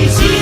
Easy.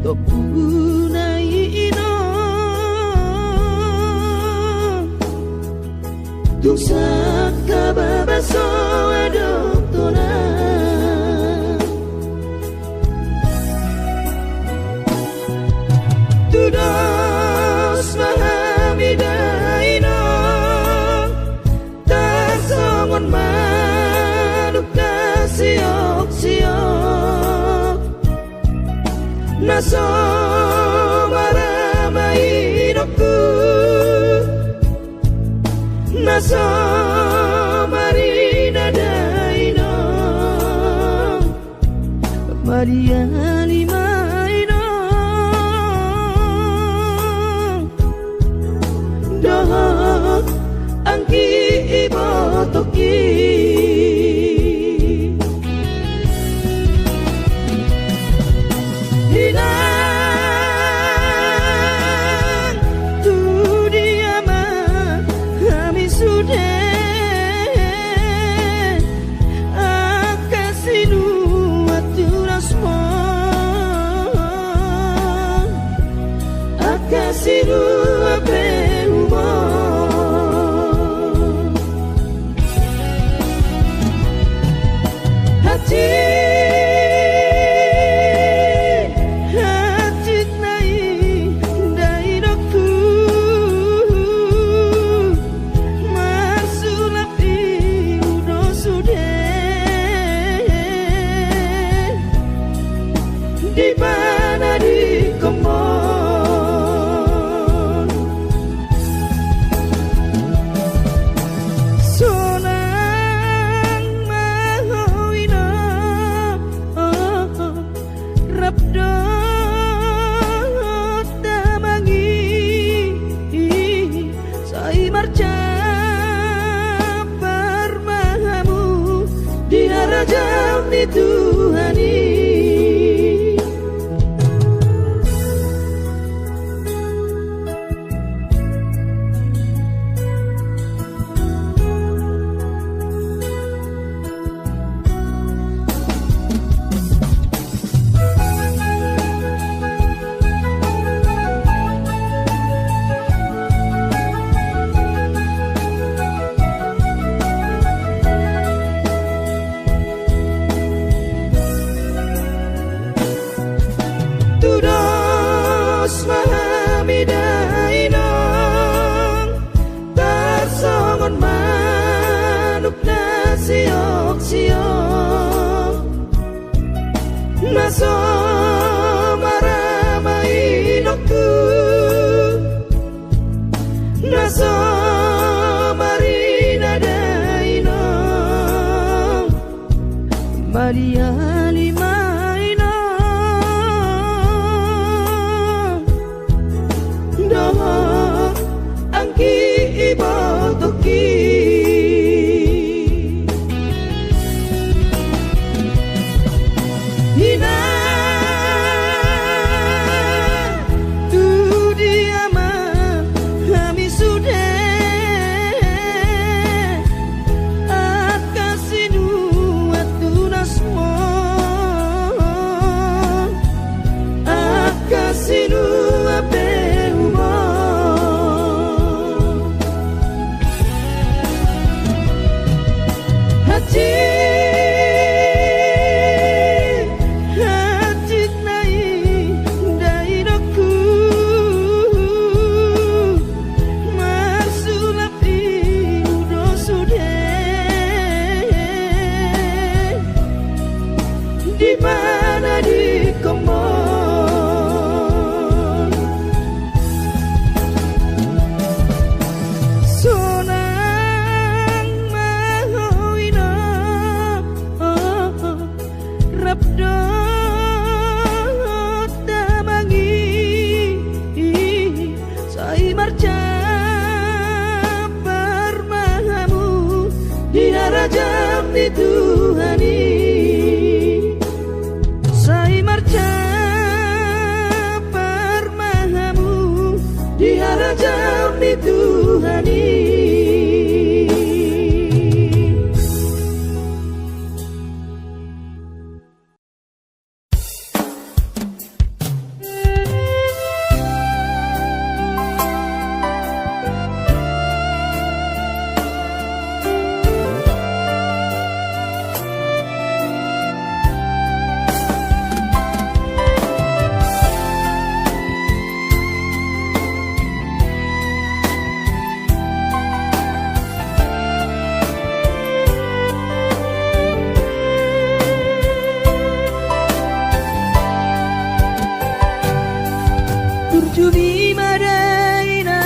topunay ino tung sa kababaso adoptona tudos mahamidaino tasongon manuk siok-siok naso maramainoku naso marina daino mariani maino doh angki ibotoki naso maramainoku naso marina daino mariani maino doh angki ibotoki Tuhani sai marca parmahamu di harajam di Tuhani. Turjumi madaina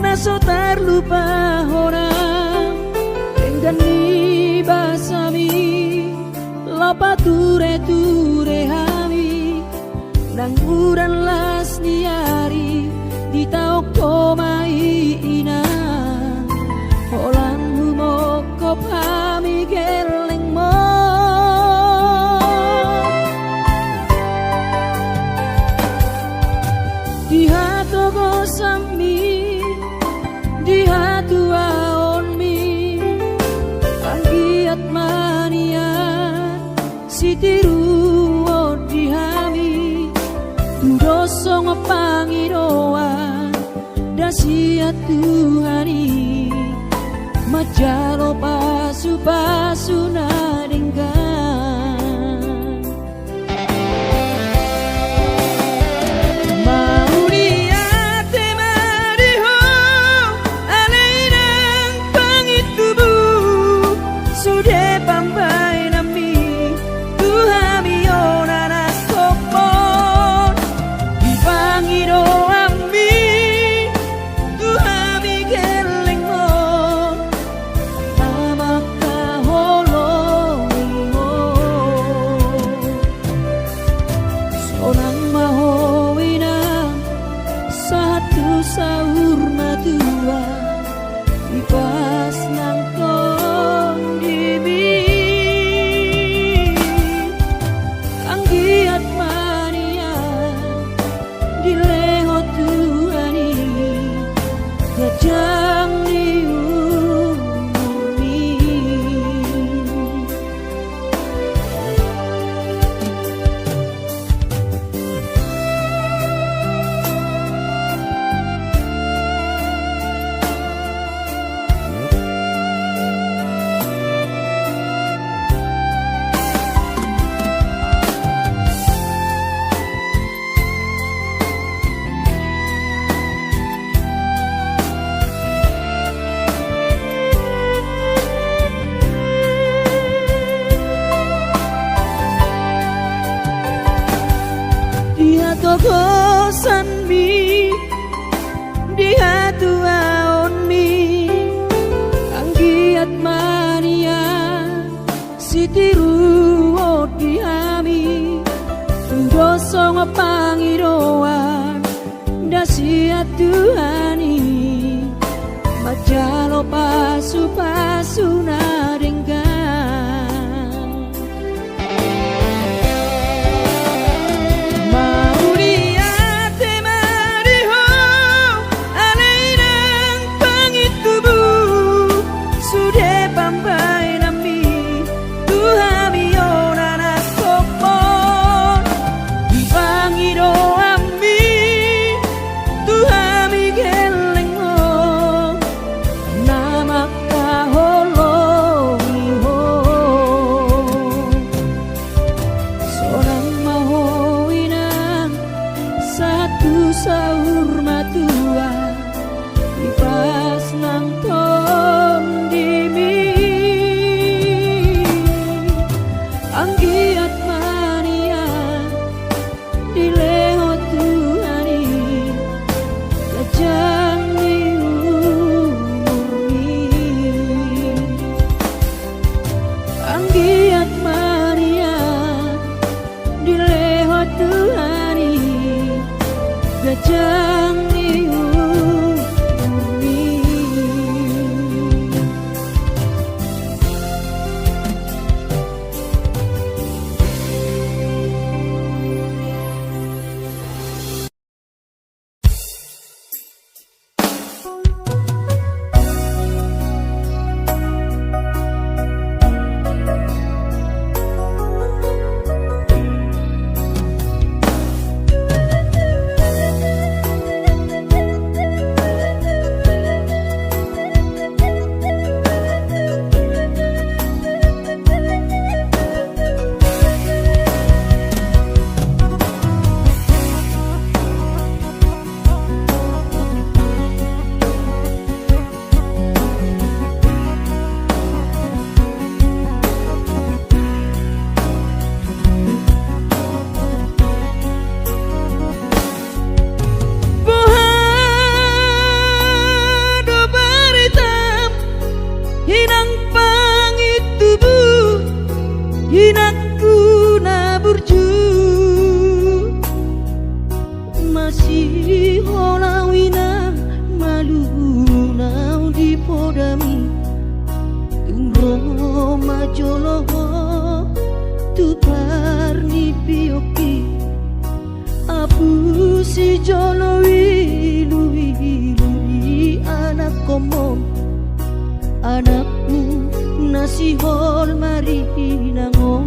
naso terlupa orang Enggani basami Lapa ture hami Nang uran las niari Di tau komai ina Holang humokop hami geleng mo Di hatu gosami Di hatu aonmi Anggiat mania Sitiru di hami Dudosong pangidoan Dasia Tuhani Majalo pasu nadenggan Mau diate mariho Alainang pangitubu Sudah pambai nami Tuhami onana kopon Dipangido ambi Tuhami geleng mo Namaka holongi mo Sonang mahowinang Satu sahur matua Ipas nang tong dimi Anggiat mania Dileho Tuhani Gajang diumumi Dia togosan mi Dia tuaon mi Anggiat mania Sitiru di hami Dosong pangidoan Dasia Tuhani Majalo pasu nadenggan Mau diate mariho Alainang pangitubu Sudah pambai nami Tuhami onana kopon Dipangido ambi Tuhami geleng mo Namaka holongi ho Sonang mahowinang Satu sahur matua Ipas nang tong dimi Anggiat mania Dileho Tuhani Gajang diumumi Anggiat mania Dileho Tuhani Gajang diumumi masih holawina malu nau di podami tumro majoloho tu parni pioki apu si jolowi luwi anak komon anakmu nasi hol mari nangon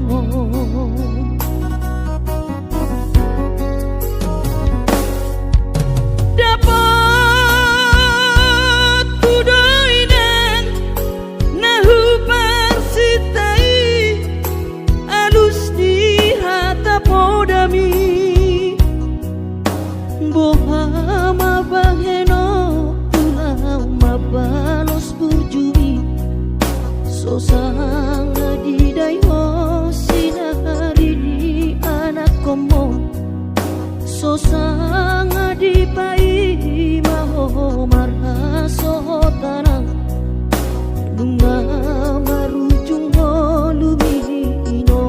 bohama baheno pulau mabalos burjumi sosanga di dayo sinari di anak komo sosanga di pai maho marhaso tanang bunga marujung holumino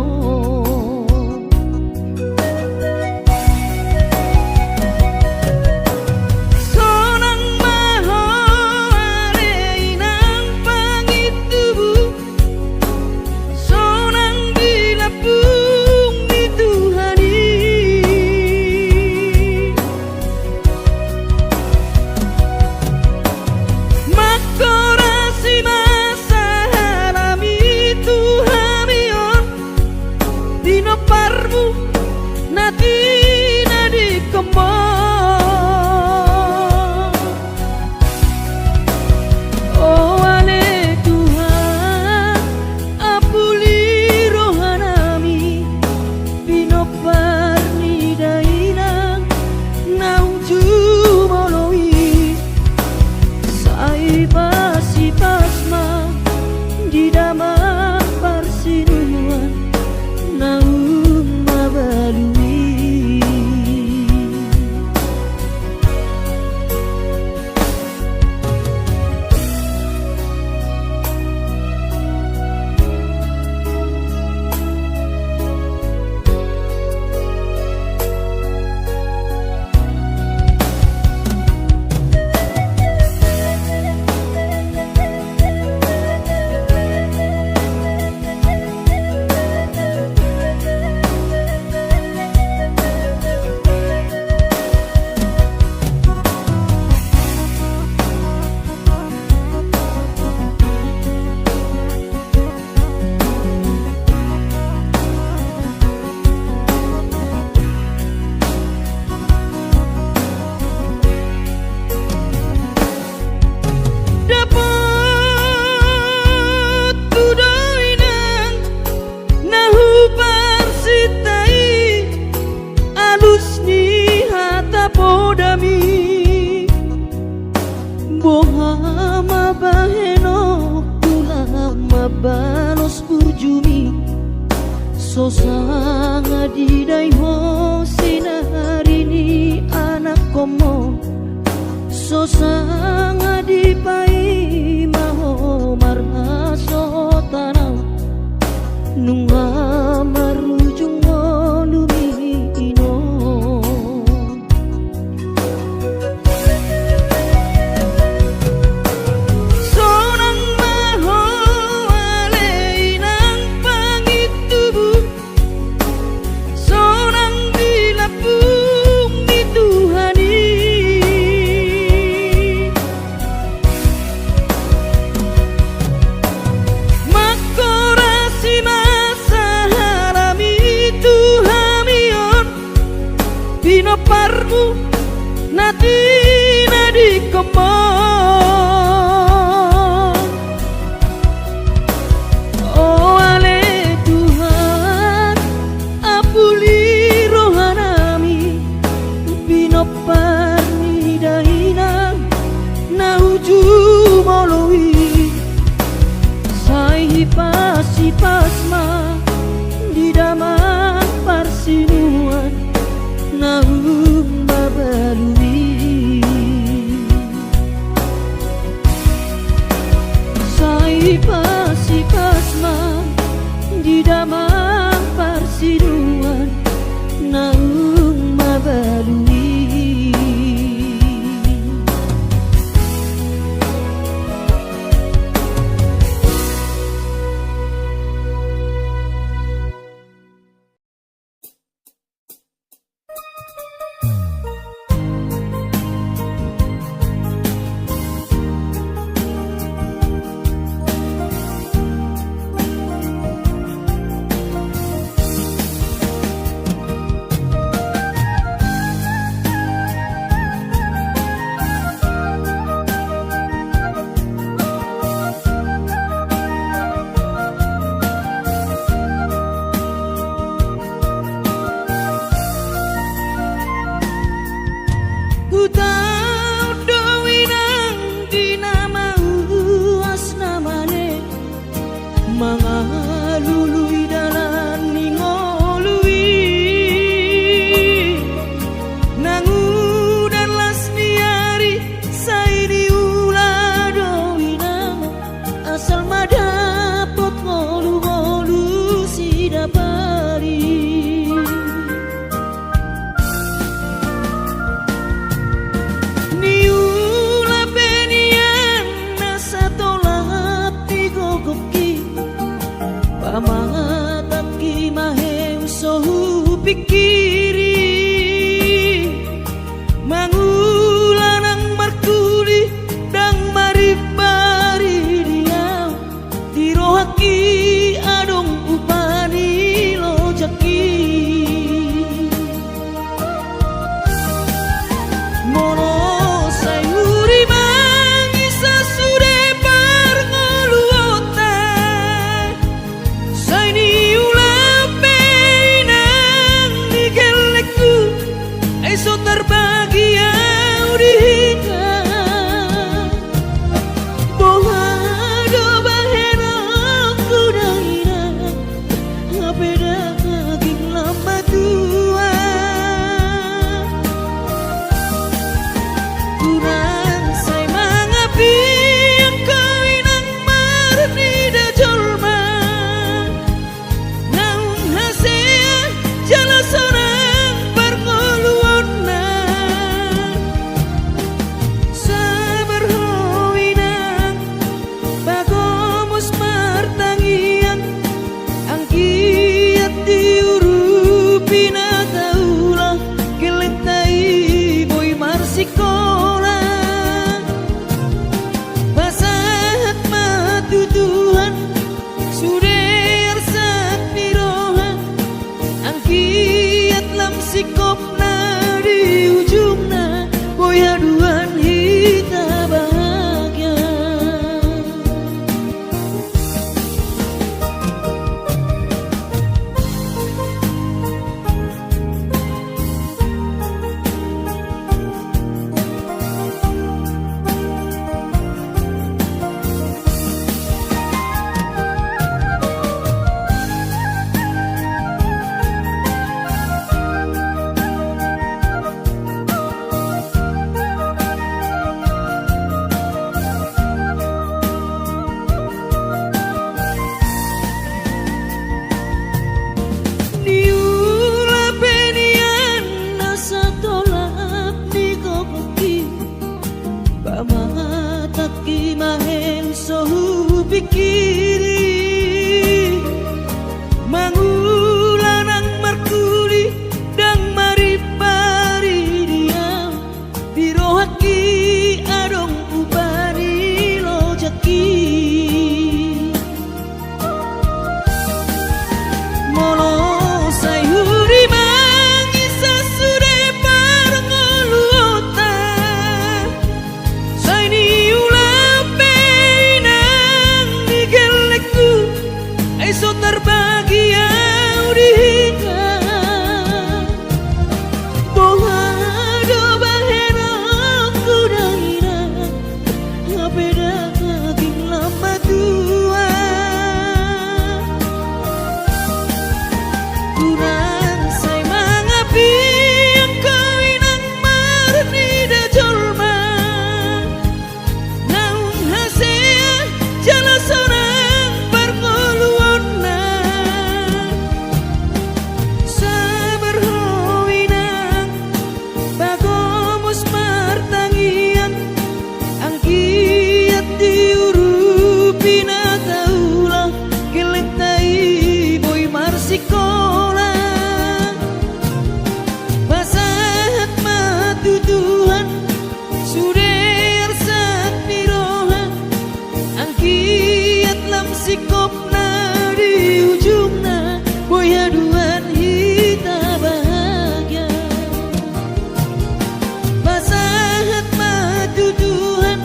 bohama baheno pulau mabalos burjumi sosanga di dayo sinari ni anak komo sosanga di pai maho marhaso tanau nunga marujung holumino Pino parmu natina di kemon oh ale Tuhan apuli rohanami pino parni daina nauju moloi sai pasi pasma di daman parsinuan naum babalui sai pasi pasma di damang parsiduan naum babalui Ku tahu doinang dinamau asnamane mangalului dalan ningolui nangu dan lasniari saidi ula doinang asal madapot ngolu-ngolu sidapari pamataki maheng sohu pikiri mangulanang markuli dang maribari dia dirohaki adong upani lojaki mono sayuri mangisa sude parngoluota saini ulapeinang nigelekku eso terbahagia udika bohado bahena kudaina ngapeda kaging lama tua kurang say mangapi ang kawinang marni da jolma naung hasea jala sorang parngoluonna sabar hoinang bagomus martangiang ang kiat diurupina taulah geletai boy marsikola basahat matutuhan suder sak nirohan ang kiat lam sikopna di ujungna boy haduan hita bahagia niula penian nasa tolak ni kokoki pamataki maheng sohu pikiri mangulanang markuli dang maripari dia dirohaki adong upani lojaki mono sayuri mangisa sude parngoluota saini ulapeinang nigelekku eso terbahagia udika bohado bahena kudaina ngapeda kaging lama tua kurang say mangapi ang kawinang marni da jolma naung hasea jala sorang parngoluonna sabar hoinang bagomus martangian ang kiat diurupina taulah geletai boy marsikola basahat matutuhan suder sak nirohan ang kiat lam sikopna di ujungna boy haduan hita bahagia basahat matutuhan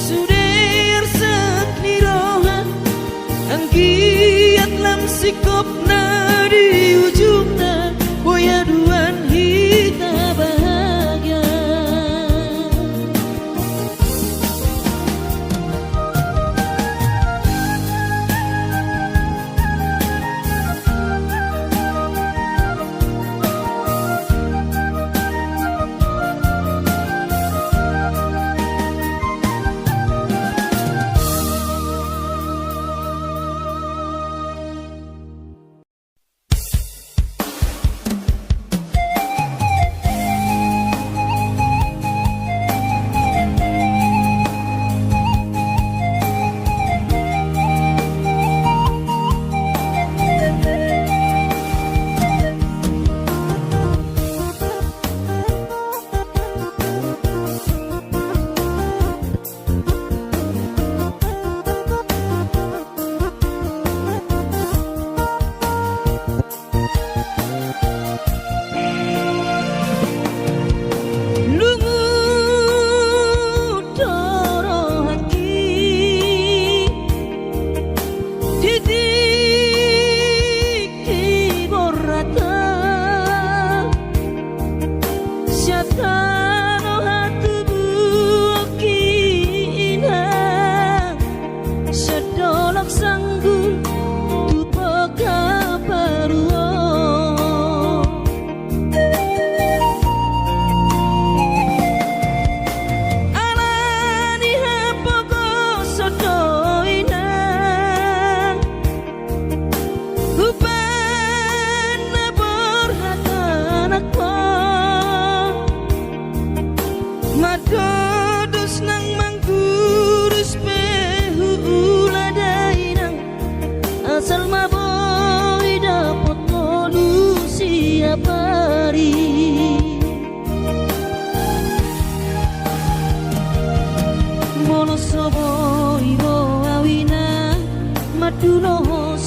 suder sak nirohan ang kiat lam sikopna di ujungna boy haduan hita bahagia no hatu bukina sedolok sanggul tupo kaparuo alani hapoko sodoina upana borhatanakko madodos nang manggurus behula dainang asal maboy dapat molusi apari mono soboy bo awina madulo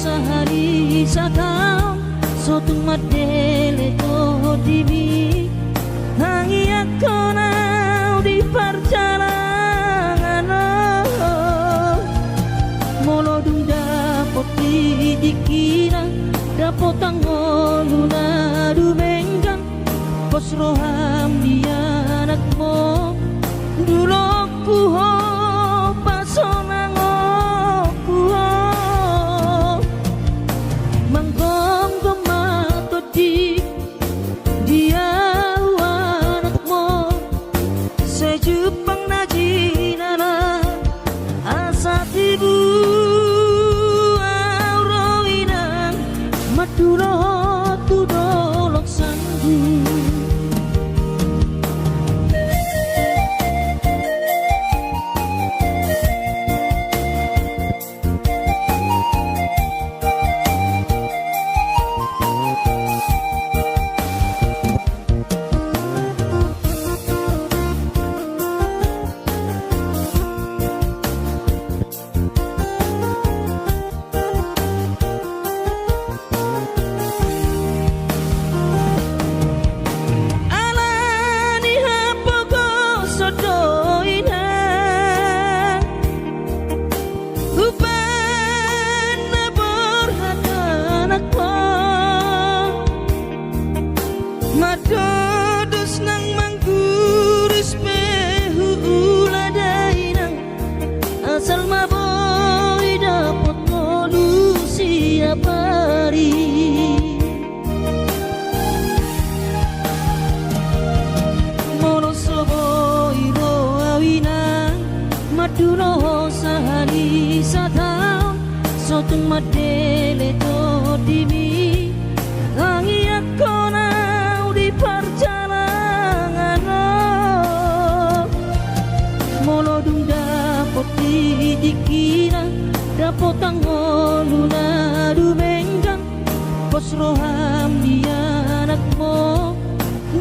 sahari sakam sotung madele to dibi hangi ako na di perjalanan molodung dapot dikira dapot ang oluna dumenggang kos roham di anak mo dulok kuho pasonang kuho manggong gamato di dia anak mo sejupang najinana asa tibu auroinang madulo tudolok sanggu alani hapoko sodoina upana borhatanakko madodos nang manggurus behula dainang asal maboy dapat molusi apari mono soboy bo awina madulo sahari sadam sotung madele to dimi hangi ako na di perjalanan molodung dapot dikira dapot ang oluna dumenggang kos roham di anak mo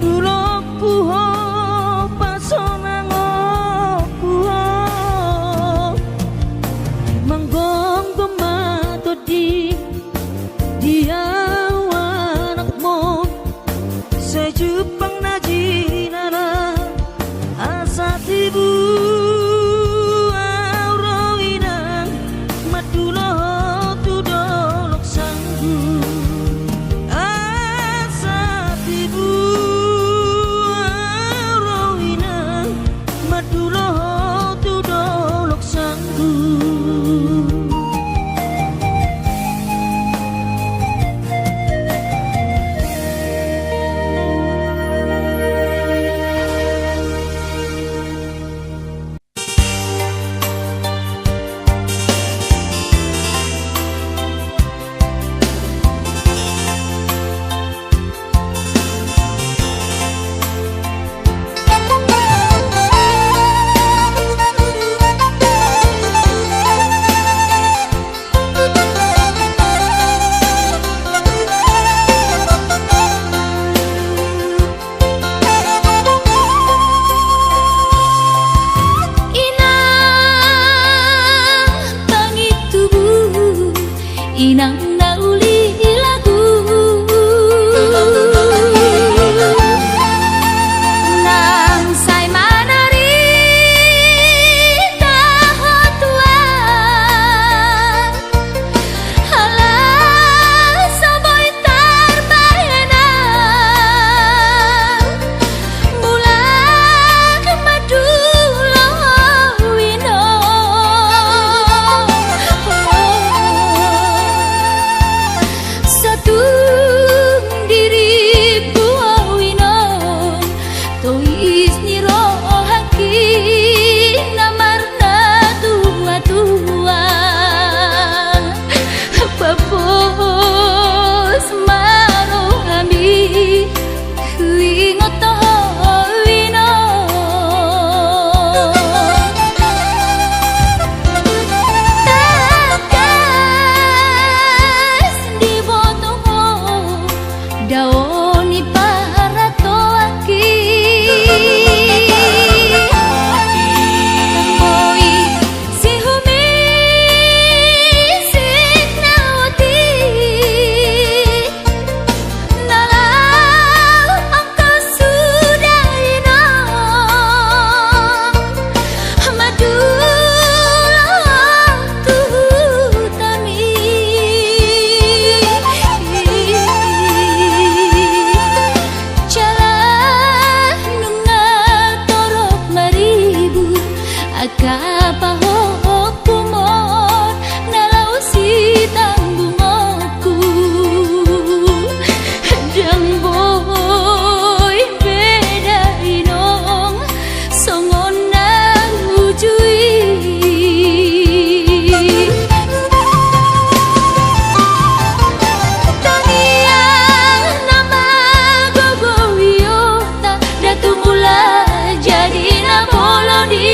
dulok kuho pasonang kuho manggong gamato di dia anak mo sejupang najinana asa tibu auroinang madulo tois ni rohaki namarna tua-tua papos marohami kuingoto wino takas di botongo daoni para toaki Moi si humi sinawati nalau angka sudah ino madulah tami Jalan nunga torok maribu akapahok kumon nalau si tanggungoku Jang boy beda inong songon na ujui Taniang nama gogo wiyota datu mula jadi na bolodi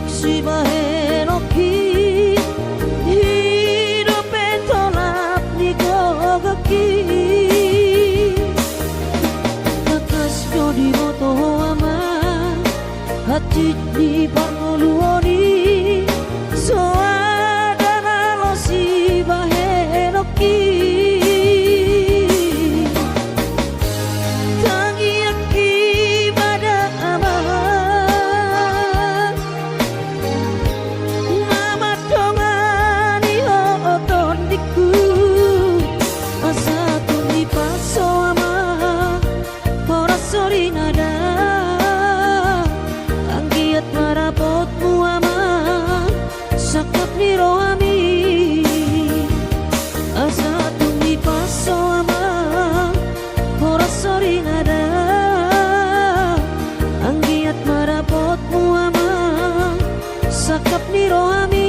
si bahenoki hidup tolap di gogaki kakas jodi moto ama hati di parngoluoni soadana lo si bahenoki sakap ni rohami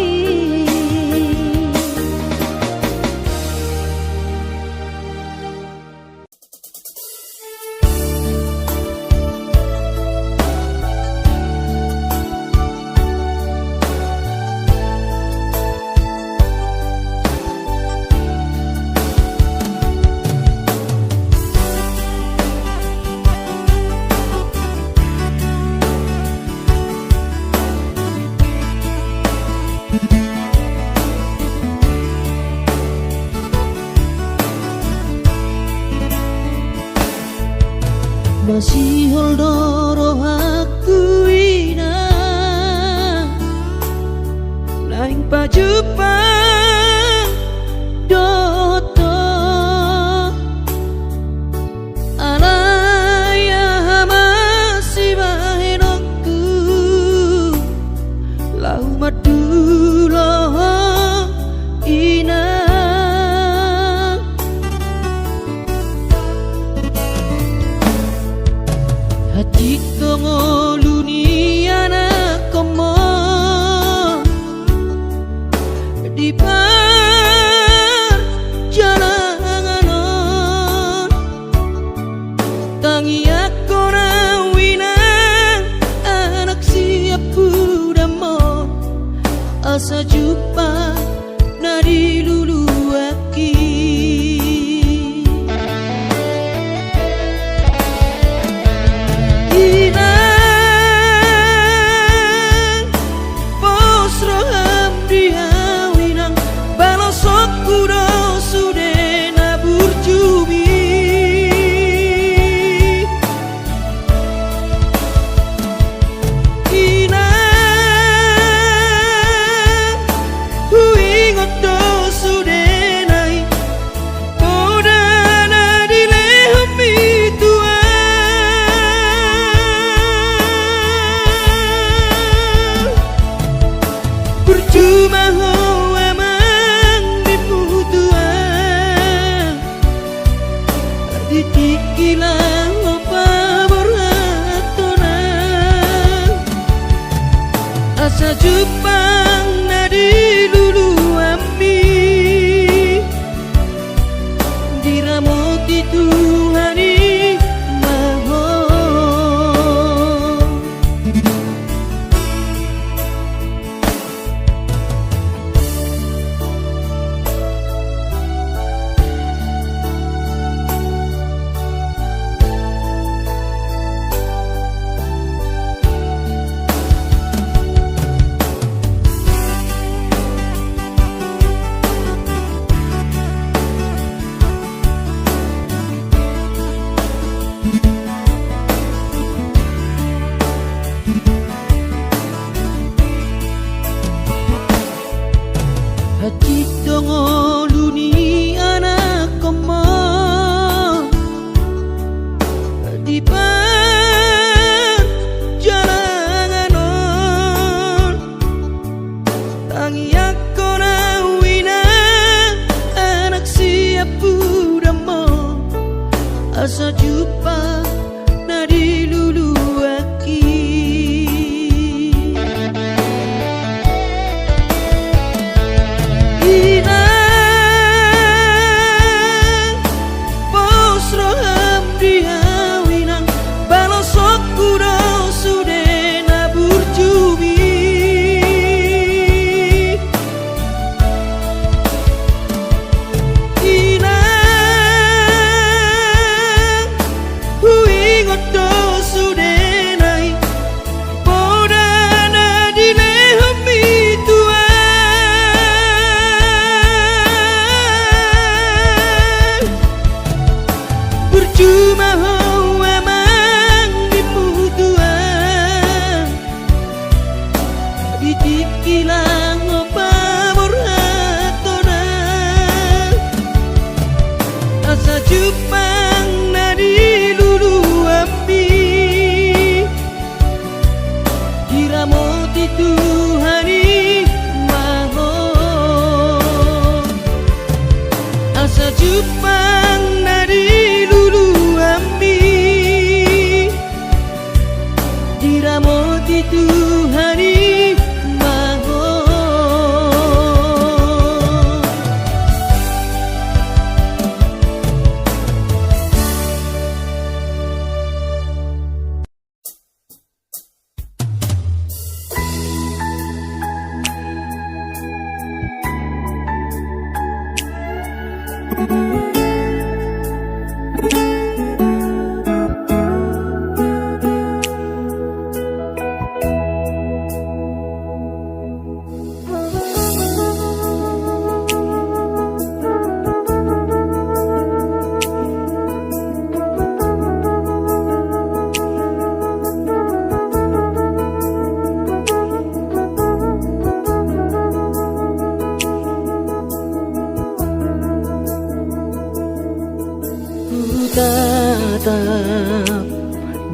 masih holdoro aku ina lain pajupang doto alaya masih bahenokku lau madulo ina hati tongoluni anak komo di perjalanan tangi aku rawinang anak siap budamon asa jumpa nadi lulu aki asa jupang nadi lulu ami diramoti Tuhani maho hati tongoluni anak komo di perjalanan tangi aku rawina anak siap budamo asa jumpa nadi lulu aki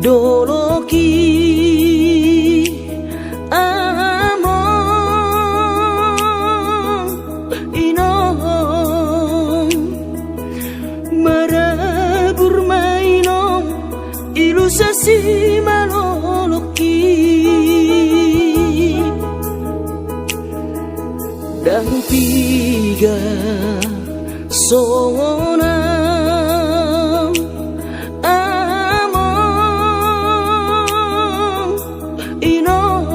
doloki among inom marabur mainom ilusasi maloloki dan tiga sona among inom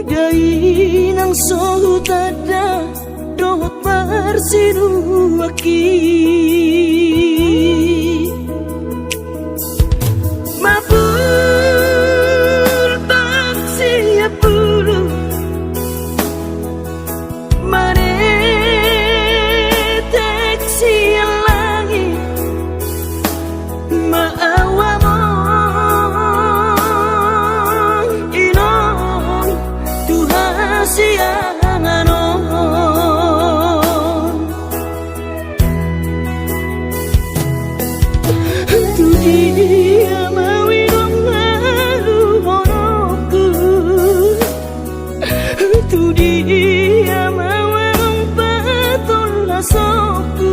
dai nang sohutada dot barsinuaki mabur tak siap bulu tu dia mawang patol lasokku